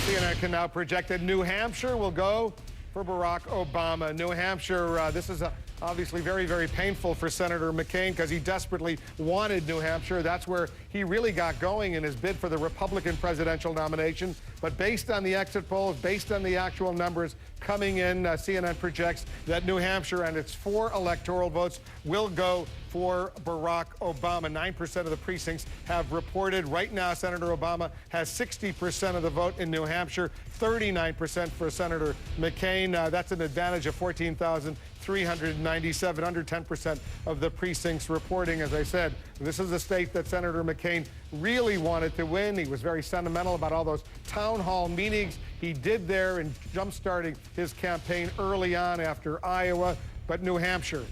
CNN can now project that New Hampshire will go for Barack Obama. New Hampshire, this is obviously very, very painful for Senator McCain because he desperately wanted New Hampshire. That's where he really got going in his bid for the Republican presidential nomination. But based on the exit polls, based on the actual numbers coming in, CNN projects that New Hampshire and its 4 electoral votes will go for Barack Obama. 9% of the precincts have reported. Right now, Senator Obama has 60% of the vote in New Hampshire, 39% for Senator McCain. That's an advantage of 14,397, under 10% of the precincts reporting. As I said, this is a state that Senator McCain really wanted to win. He was very sentimental about all those town hall meetings he did there in jump-starting his campaign early on after Iowa. But New Hampshire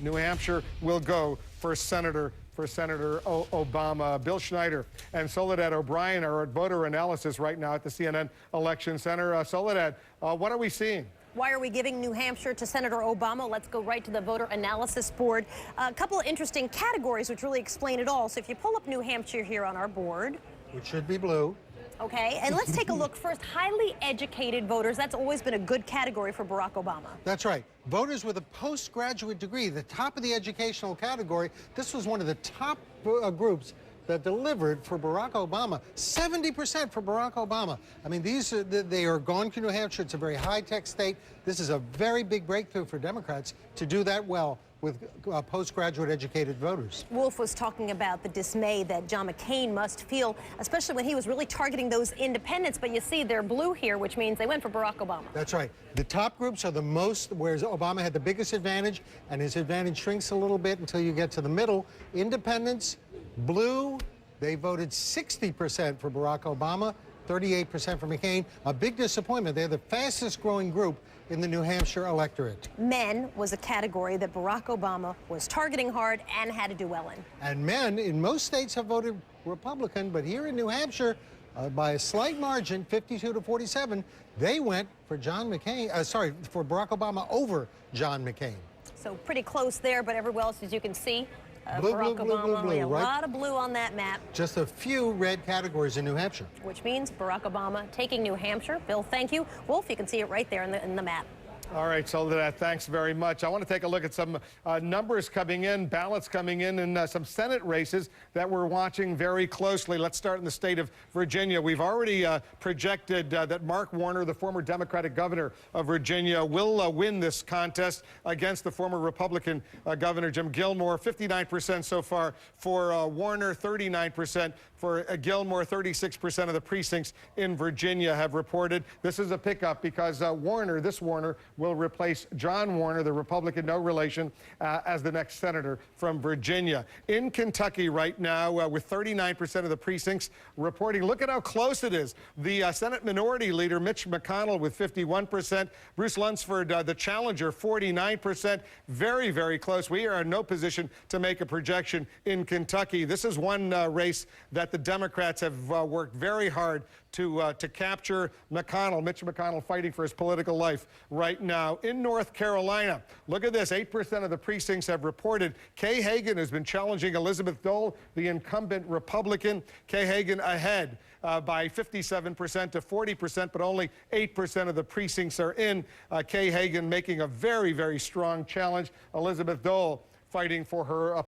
will go for Senator Obama. Bill Schneider and Soledad O'Brien are at voter analysis right now at the CNN Election Center. Soledad, what are we seeing? Why are we giving New Hampshire to Senator Obama? Let's go right to the voter analysis board. A couple of interesting categories which really explain it all. So if you pull up New Hampshire here on our board. Which should be blue. Okay, and let's take a look first. Highly educated voters, that's always been a good category for Barack Obama. That's right. Voters with a postgraduate degree, the top of the educational category. This was one of the top groups that delivered for Barack Obama. 70% for Barack Obama. I mean, they are going to New Hampshire. It's a very high-tech state. This is a very big breakthrough for Democrats to do that well with postgraduate educated voters. Wolf was talking about the dismay that John McCain must feel, especially when he was really targeting those independents. But you see, they're blue here, which means they went for Barack Obama. That's right. The top groups are the most, whereas Obama had the biggest advantage, and his advantage shrinks a little bit until you get to the middle. Independents, blue, they voted 60% for Barack Obama, 38% for McCain. A big disappointment. They're the fastest growing group in the New Hampshire electorate. Men was a category that Barack Obama was targeting hard and had to do well in. And men in most states have voted Republican, but here in New Hampshire, by a slight margin, 52 to 47, they went for for Barack Obama over John McCain. So pretty close there, but everywhere else, as you can see, blue, Barack Obama, blue, a right? lot of blue on that map. Just a few red categories in New Hampshire. Which means Barack Obama taking New Hampshire. Bill, thank you. Wolf, you can see it right there in the map. All right, so thanks very much. I want to take a look at some numbers coming in, ballots coming in some Senate races that we're watching very closely. Let's start in the state of Virginia. We've already projected that Mark Warner, the former Democratic governor of Virginia, will win this contest against the former Republican governor, Jim Gilmore. 59% so far for Warner, 39% for Gilmore. 36% of the precincts in Virginia have reported. This is a pickup because Warner will replace John Warner, the Republican, no relation, as the next senator from Virginia. In Kentucky right now, with 39% of the precincts reporting, look at how close it is. The Senate Minority Leader, Mitch McConnell, with 51%. Bruce Lunsford, the challenger, 49%. Very, very close. We are in no position to make a projection in Kentucky. This is one race that the Democrats have worked very hard to capture. Mitch McConnell fighting for his political life right now. In North Carolina, look at this, 8% of the precincts have reported. Kay Hagan has been challenging Elizabeth Dole, the incumbent Republican. Kay Hagan ahead by 57% to 40%, but only 8% of the precincts are in. Kay Hagan making a very, very strong challenge. Elizabeth Dole fighting for her